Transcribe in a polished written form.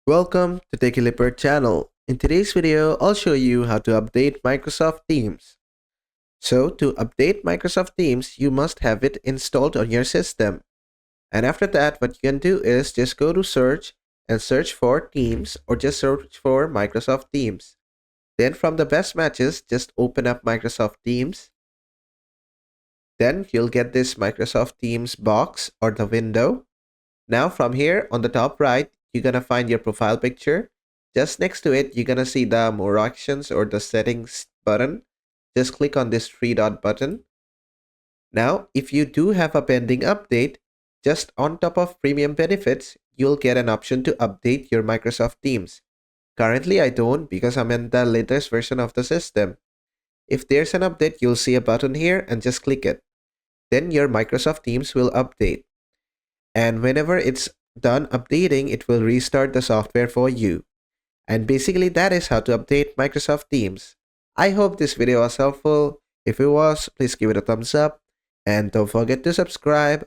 Welcome to Techie Leopard channel. In today's video, I'll show you how to update Microsoft Teams. So to update Microsoft Teams, you must have it installed on your system. And after that, what you can do is just go to search and search for Teams or just search for Microsoft Teams. Then from the best matches, just open up Microsoft Teams. Then you'll get this Microsoft Teams box or the window. Now from here on the top right, you're gonna find your profile picture. Just next to it, you're gonna see the more actions or the settings button. Just click on this three dot button. Now, if you do have a pending update, just on top of premium benefits, you'll get an option to update your Microsoft Teams. Currently, I don't because I'm in the latest version of the system. If there's an update, you'll see a button here and just click it. Then your Microsoft Teams will update. And whenever it's done updating, it will restart the software for you. And basically that is how to update Microsoft Teams. I hope this video was helpful. If it was, please give it a thumbs up and don't forget to subscribe.